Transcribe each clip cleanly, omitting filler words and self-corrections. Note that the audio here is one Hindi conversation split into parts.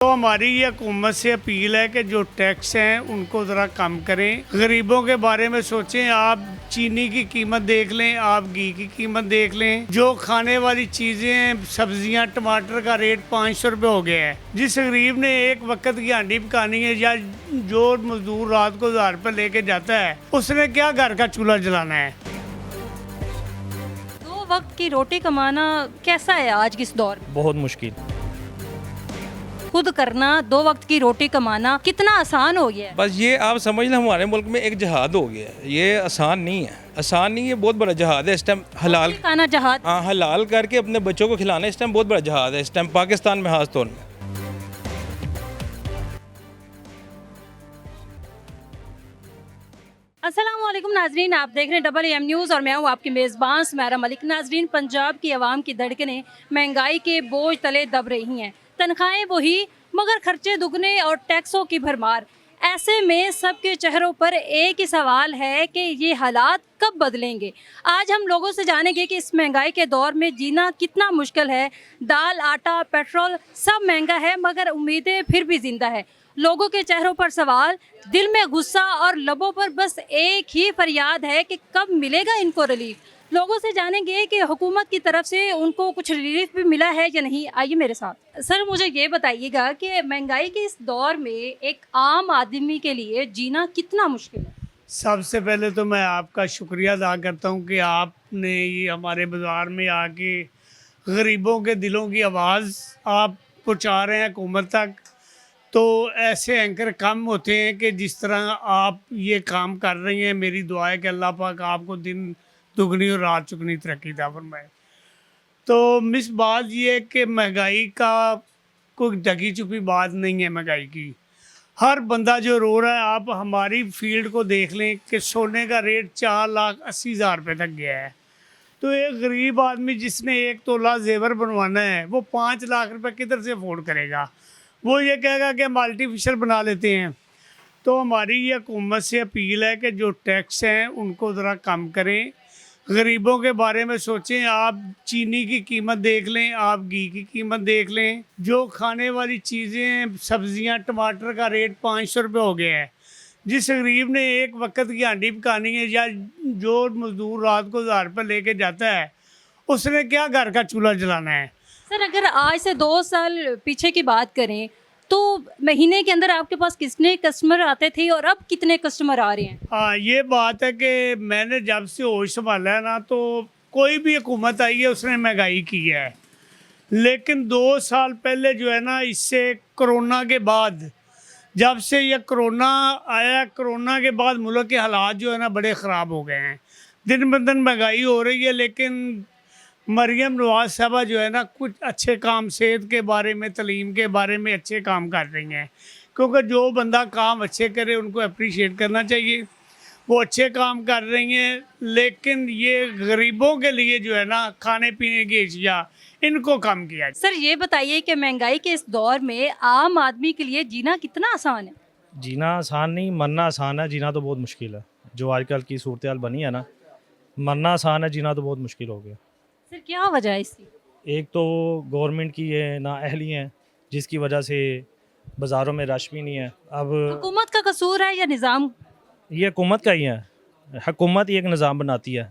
तो हमारी ये हुकूमत से अपील है कि जो टैक्स हैं उनको ज़रा कम करें, गरीबों के बारे में सोचें। आप चीनी की कीमत देख लें, आप घी की कीमत देख लें, जो खाने वाली चीज़ें हैं, सब्जियां, टमाटर का रेट 500 रुपये हो गया है। जिस गरीब ने एक वक्त की हांडी पकानी है या जो मजदूर रात को 1000 रुपये लेके जाता है, उसने क्या घर का चूल्हा जलाना है। दो वक्त की रोटी कमाना कैसा है आज के इस दौर में? बहुत मुश्किल। खुद करना, दो वक्त की रोटी कमाना कितना आसान हो गया है। बस ये आप समझ लें हमारे मुल्क में एक जहाद हो गया है। ये आसान नहीं है, आसान नहीं है, बहुत बड़ा जहाद है इस टाइम। हलाल खाना जहाज। हाँ, हलाल करके अपने बच्चों को खिलाना इस टाइम बहुत बड़ा जहाद है इस टाइम पाकिस्तान में खास तौर में। अस्सलाम वालेकुम नाजरीन, आप देख रहे हैं डबल एम न्यूज़ और मैं हूँ आपकी मेज़बान सुमेरा मलिक। नाजरीन, पंजाब की आवाम की धड़कनें महंगाई के बोझ तले दब रही हैं। तनख्वाहें वही मगर खर्चे दुगने और टैक्सों की भरमार। ऐसे में सबके चेहरों पर एक ही सवाल है कि ये हालात कब बदलेंगे। आज हम लोगों से जानेंगे कि इस महंगाई के दौर में जीना कितना मुश्किल है। दाल, आटा, पेट्रोल सब महंगा है मगर उम्मीदें फिर भी जिंदा है। लोगों के चेहरों पर सवाल, दिल में गुस्सा और लबों पर बस एक ही फरियाद है कि कब मिलेगा इनको रिलीफ। लोगों से जानेंगे कि हुकूमत की तरफ से उनको कुछ रिलीफ भी मिला है या नहीं। आइए मेरे साथ। सर, मुझे ये बताइएगा कि महंगाई के इस दौर में एक आम आदमी के लिए जीना कितना मुश्किल है। सबसे पहले तो मैं आपका शुक्रिया अदा करता हूँ कि आपने ये हमारे बाज़ार में आके गरीबों के दिलों की आवाज़ आप पहुँचा रहे हैं हुकूमत तक। तो ऐसे एंकर कम होते हैं कि जिस तरह आप ये काम कर रही हैं। मेरी दुआ है कि अल्लाह पाक आपको दिन दुगनी और रात चुगनी तरक्की अता फरमाए। तो मिस बात ये है कि महंगाई का कोई ढकी छुपी बात नहीं है। महंगाई की हर बंदा जो रो रहा है, आप हमारी फील्ड को देख लें कि सोने का रेट 4,80,000 रुपये तक गया है। तो एक गरीब आदमी जिसने 1 तोला जेवर बनवाना है, वो 5 लाख रुपए किधर से अफोर्ड करेगा। वो ये कहेगा कि हम आर्टिफिशियल बना लेते हैं। तो हमारी ये हुकूमत से अपील है कि जो टैक्स हैं उनको ज़रा कम करें, गरीबों के बारे में सोचें। आप चीनी की कीमत देख लें, आप घी की कीमत देख लें, जो खाने वाली चीज़ें, सब्जियां, टमाटर का रेट 500 रुपये हो गया है। जिस गरीब ने एक वक्त की हांडी पकानी है या जो मजदूर रात को 1000 रुपये लेके जाता है, उसने क्या घर का चूल्हा जलाना है। सर, अगर आज से 2 साल पीछे की बात करें तो महीने के अंदर आपके पास कितने कस्टमर आते थे और अब कितने कस्टमर आ रहे हैं? हाँ, ये बात है कि मैंने जब से होश संभाला है ना, तो कोई भी हुकूमत आई है उसने महंगाई की है। लेकिन 2 साल पहले जो है ना, इससे कोरोना के बाद, जब से ये कोरोना आया, कोरोना के बाद मुल्क के हालात जो है ना बड़े ख़राब हो गए हैं। दिन ब दिन महंगाई हो रही है, लेकिन मरियम नवाज साहबा जो है ना कुछ अच्छे काम, सेहत के बारे में, तलीम के बारे में अच्छे काम कर रही हैं। क्योंकि जो बंदा काम अच्छे करे उनको अप्रिशिएट करना चाहिए। वो अच्छे काम कर रही हैं, लेकिन ये गरीबों के लिए जो है ना खाने पीने की अशिया, इनको कम किया। सर, ये बताइए कि महंगाई के इस दौर में आम आदमी के लिए जीना कितना आसान है? जीना आसान नहीं, मरना आसान है। जीना तो बहुत मुश्किल है। जो आजकल की सूरत हाल बनी है ना, मरना आसान है, जीना तो बहुत मुश्किल हो गया। सर, क्या वजह है इसकी? एक तो गवर्नमेंट की ये नाअहली है जिसकी वजह से बाज़ारों में रश भी नहीं है। अब हुकूमत का कसूर है या निज़ाम? ये हुकूमत का ही है। हुकूमत ही एक निज़ाम बनाती है।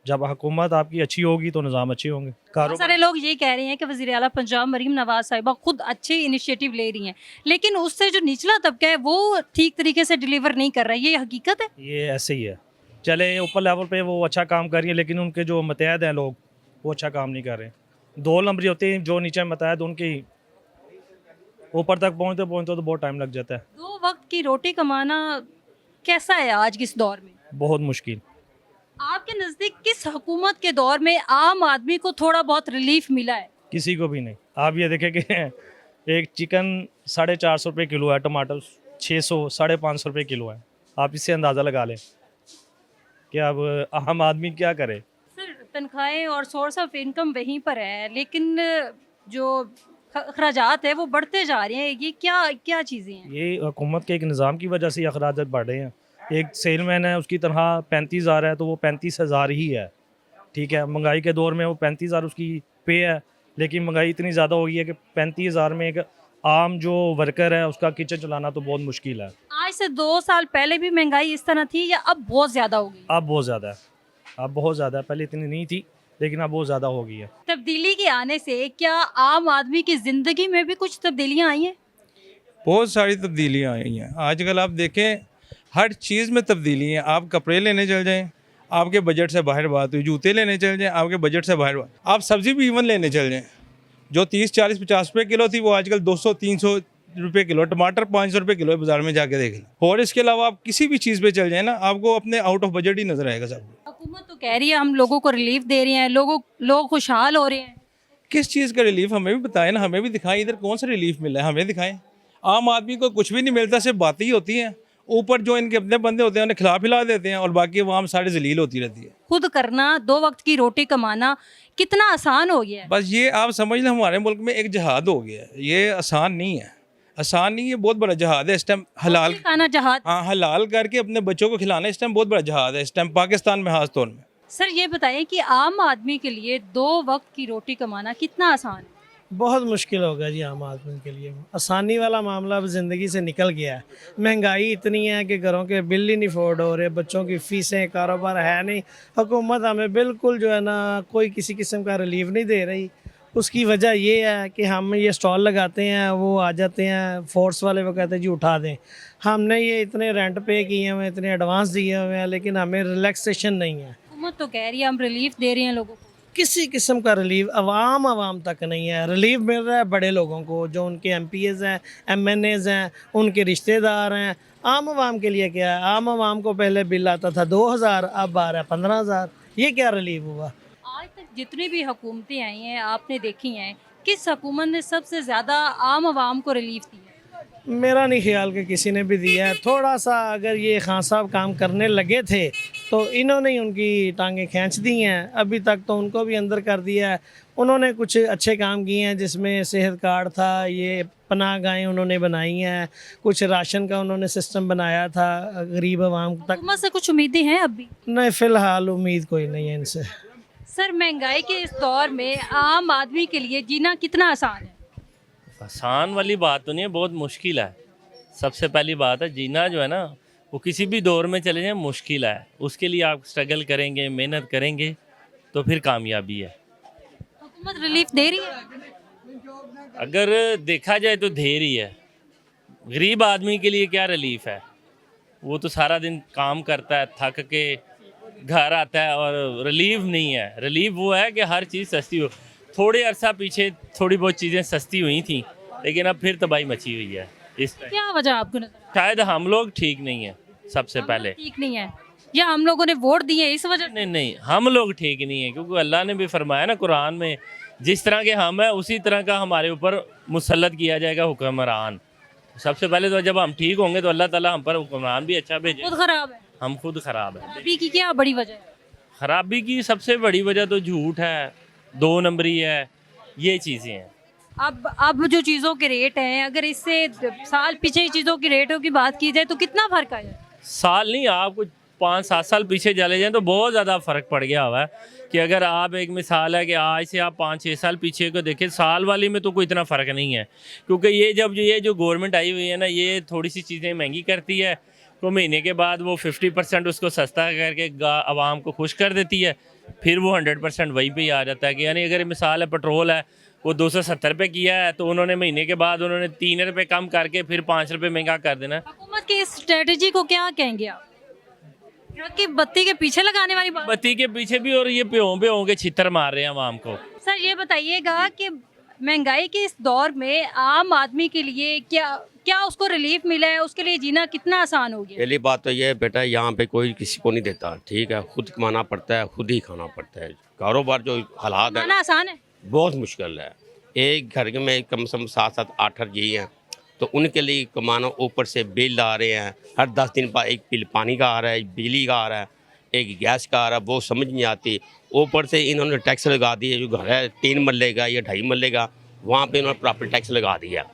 जब हुकूमत आपकी अच्छी होगी तो निज़ाम अच्छे होंगे। बहुत सारे लोग ये कह रहे हैं कि वज़ीर आला पंजाब मरीम नवाज साहिबा खुद अच्छे इनिशिएटिव ले रही हैं, लेकिन उससे जो निचला तबका है वो ठीक तरीके से डिलीवर नहीं कर रहा है। ये हकीकत है? ये ऐसे ही है। चले ऊपर लेवल पे वो अच्छा काम कर रही है, लेकिन उनके जो मतहद हैं लोग, वो अच्छा काम नहीं कर रहे। 2 नंबरी होते हैं, जो नीचे मतहद उनके ही ऊपर तक पहुँचते पहुँचते तो बहुत टाइम लग जाता है। 2 वक्त की रोटी कमाना कैसा है आज के इस दौर में? बहुत मुश्किल। आपके नज़दीक किस हुकूमत के दौर में आम आदमी को थोड़ा बहुत रिलीफ मिला है? किसी को भी नहीं। आप ये देखें कि एक चिकन 450 रुपये किलो है, टमाटर 600 550 रुपये किलो है। आप इससे अंदाज़ा लगा लें कि अब आम आदमी क्या करे। सर, तनख्वाहें और सोर्स ऑफ इनकम वहीं पर है, लेकिन जो अखराजात है वो बढ़ते जा रहे हैं। ये क्या क्या चीज़ें हैं? ये हुकूमत के एक निज़ाम की वजह से ये अखराजात बढ़ रहे हैं। एक सेलमैन है, उसकी तनख्वाह 35,000 है, तो वो 35,000 ही है। ठीक है, महंगाई के दौर में वो 35,000 उसकी पे है, लेकिन महंगाई इतनी ज़्यादा हो गई है कि 35,000 में एक आम जो वर्कर है उसका किचन चलाना तो बहुत मुश्किल है। आज से 2 साल पहले भी महंगाई इस तरह थी या अब बहुत ज़्यादा हो गई? अब बहुत ज़्यादा है, अब बहुत ज़्यादा है, पहले इतनी नहीं थी लेकिन अब बहुत ज़्यादा हो गई है। तब्दीली के आने से क्या आम आदमी की ज़िंदगी में भी कुछ तब्दीलियाँ आई हैं? बहुत सारी तब्दीलियाँ आई हैं। आजकल आप देखें हर चीज़ में तब्दीली है। आप कपड़े लेने चल जाएं, आपके बजट से बाहर बात हुई। जूते लेने चल जाएं, आपके बजट से बाहर बात। आप सब्ज़ी भी इवन लेने चल जाएं, जो 30, 40, 50 रुपये किलो थी वो आजकल 200, 300 रुपये किलो। टमाटर 500 रुपये किलो है, बाज़ार में जाके देख लें। और इसके अलावा आप किसी भी चीज़ पे चल जाए ना, आपको अपने आउट ऑफ बजट ही नज़र आएगा सब। हुकूमत तो कह रही है हम लोगों को रिलीफ दे रही हैं, लोग खुशहाल हो रहे हैं। किस चीज़ का रिलीफ हमें भी बताएं ना, हमें भी दिखाएं। इधर कौन सा रिलीफ मिला है हमें दिखाएं। आम आदमी को कुछ भी नहीं मिलता, सिर्फ बातें ही होती हैं। ऊपर जो इनके अपने बंदे होते हैं उन्हें खिला पिला देते हैं और बाकी आवाम सारी जलील होती रहती है। खुद करना, 2 वक्त की रोटी कमाना कितना आसान हो गया है। बस ये आप समझ लें हमारे मुल्क में एक जहाद हो गया है। ये आसान नहीं है, आसान नहीं है, बहुत बड़ा जहाद है इस टाइम। हलाल खाना जहाज। हाँ, हलाल करके अपने बच्चों को खिलाना इस टाइम बहुत बड़ा जहाद है इस टाइम पाकिस्तान में खास तौर में। सर ये बताइए कि आम आदमी के लिए 2 वक्त की रोटी कमाना कितना आसान है? बहुत मुश्किल होगा जी आम आदमी के लिए। आसानी वाला मामला अब ज़िंदगी से निकल गया है। महंगाई इतनी है कि घरों के बिल ही नहीं अफोर्ड हो रहे, बच्चों की फ़ीसें, कारोबार है नहीं। हुकूमत हमें बिल्कुल जो है ना कोई किसी किस्म का रिलीफ नहीं दे रही। उसकी वजह ये है कि हम ये स्टॉल लगाते हैं, वो आ जाते हैं फोर्स वाले, वो कहते हैं जी उठा दें। हमने ये इतने रेंट पे किए हुए हैं, इतने एडवांस दिए हुए हैं, लेकिन हमें रिलैक्सेशन नहीं है। हुकूमत तो कह रही है हम रिलीफ दे रही हैं लोगों को। किसी किस्म का रिलीफ आवाम तक नहीं है। रिलीफ मिल रहा है बड़े लोगों को, जो उनके MPs हैं, MNAs हैं, उनके रिश्तेदार हैं। आम आवाम के लिए क्या है? आम आवाम को पहले बिल आता था 2000, अब आ रहा है 15000। ये क्या रिलीफ हुआ? आज तक जितनी भी हुकूमतें आई हैं आपने देखी हैं, किस हुकूमत ने सबसे ज़्यादा आम आवाम को रिलीफ दिया? मेरा नहीं ख्याल कि किसी ने भी दिया है। थोड़ा सा अगर ये खान साहब काम करने लगे थे तो इन्होंने ही उनकी टांगें खींच दी हैं। अभी तक तो उनको भी अंदर कर दिया है। उन्होंने कुछ अच्छे काम किए हैं, जिसमें सेहत कार्ड था, ये पनाह गाहें उन्होंने बनाई हैं, कुछ राशन का उन्होंने सिस्टम बनाया था गरीब आवाम तक। हुकूमत से कुछ उम्मीदें हैं अब भी? नहीं, फ़िलहाल उम्मीद कोई नहीं है इनसे। सर महंगाई के इस दौर में आम आदमी के लिए जीना कितना आसान है? आसान वाली बात तो नहीं है, बहुत मुश्किल है। सबसे पहली बात है जीना जो है ना वो किसी भी दौर में चले जाए मुश्किल है। उसके लिए आप स्ट्रगल करेंगे, मेहनत करेंगे तो फिर कामयाबी है। हुकूमत रिलीफ दे रही है? अगर देखा जाए तो दे रही है। गरीब आदमी के लिए क्या रिलीफ है? वो तो सारा दिन काम करता है, थक के घर आता है, और रिलीफ नहीं है। रिलीफ वो है कि हर चीज़ सस्ती हो। थोड़े अरसा पीछे थोड़ी बहुत चीज़ें सस्ती हुई थी, लेकिन अब फिर तबाही मची हुई है इस टाइम। क्या वजह आपको नजर आ शायद हम लोग ठीक नहीं है सबसे रहा है? पहले। ठीक नहीं है या हम लोगों ने वोट दिए इस वजह से? नहीं नहीं, हम लोग ठीक नहीं है, क्योंकि अल्लाह ने भी फरमाया ना कुरान में, जिस तरह के हम हैं उसी तरह का हमारे ऊपर मुसल्लत किया जाएगा हुक्मरान। सबसे पहले तो जब हम ठीक होंगे तो अल्लाह ताला हम पर हुक्मरान भी अच्छा भेजे। खुद खराब है। हम खुद खराब है। अभी की क्या बड़ी वजह है? खराबी की सबसे बड़ी वजह तो झूठ है, 2 नंबरी है, ये चीज़ें हैं। अब जो चीज़ों के रेट हैं, अगर इससे साल पीछे चीज़ों की रेटों की बात की जाए तो कितना फ़र्क आया? साल नहीं, आपको 5-7 साल पीछे चले जाएं तो बहुत ज़्यादा फ़र्क पड़ गया हुआ है। कि अगर आप, एक मिसाल है कि आज से आप 5-6 साल पीछे को देखें, साल वाली में तो कोई इतना फ़र्क नहीं है। क्योंकि ये जो गवर्नमेंट आई हुई है ना, ये थोड़ी सी चीज़ें महंगी करती है, तो महीने के बाद वो 50% उसको सस्ता करके आवाम को खुश कर देती है, फिर वो 100% वहीं पे ही आ जाता है। कि यानी अगर मिसाल है पेट्रोल है वो 270 रुपये किया है, तो उन्होंने महीने के बाद उन्होंने 3 रुपये कम करके फिर 5 रुपये महंगा कर देना। हुकूमत की इस स्ट्रेटजी को क्या कहेंगे आप? कि बत्ती के पीछे लगाने वाली बात? बत्ती के पीछे भी, और ये प्यों के छितर मार रहे हैं आवाम को। सर ये बताइएगा कि महंगाई के इस दौर में आम आदमी के लिए क्या उसको रिलीफ मिला है? उसके लिए जीना कितना आसान हो गया? पहली बात तो ये है बेटा, यहाँ पे कोई किसी को नहीं देता, ठीक है, खुद कमाना पड़ता है, खुद ही खाना पड़ता है। कारोबार जो हालात है खाना आसान है? बहुत मुश्किल है। एक घर में कम से कम 7-7 8 जी हैं, तो उनके लिए कमाना, ऊपर से बिल आ रहे हैं, हर 10 दिन पर एक बिल पानी का आ रहा है, एक बिजली का आ रहा है, एक गैस का आ रहा है, वो समझ नहीं आती। ऊपर से इन्होंने टैक्स लगा दिए, जो घर है 3 मरले का या 2.5 मरले का, वहाँ पे इन्होंने प्रॉपर्टी टैक्स लगा दिया।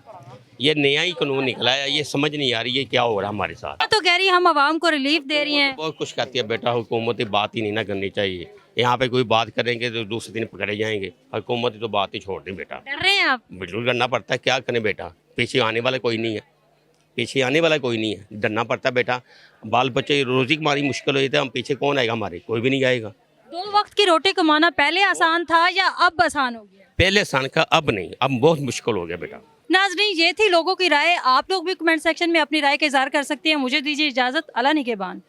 ये नया ही कानून निकला है, ये समझ नहीं आ रही ये क्या हो रहा है हमारे साथ। तो कह रही है हम आवाम को रिलीफ दे रही हैं। बहुत कुछ कहती है बेटा, हुकूमत की बात ही नहीं ना करनी चाहिए। यहाँ पे कोई बात करेंगे तो दूसरे दिन पकड़े जाएंगे। हुकूमत की तो बात ही छोड़ दी बेटा। डर रहे हैं आप? बिल्कुल करना पड़ता है, क्या करें बेटा। पीछे आने वाला कोई नहीं है, पीछे आने वाला कोई नहीं है, डरना पड़ता है बेटा। बाल बच्चे रोज़ी हमारी मुश्किल हो जाती है, हम पीछे कौन आएगा हमारे, कोई भी नहीं आएगा। 2 वक्त की रोटी कमाना पहले आसान था या अब आसान हो गया? पहले आसान का, अब नहीं, अब बहुत मुश्किल हो गया बेटा। नाजरीन, ये थी लोगों की राय। आप लोग भी कमेंट सेक्शन में अपनी राय का इजहार कर सकते हैं। मुझे दीजिए इजाज़त। अल्लाह निगहबान।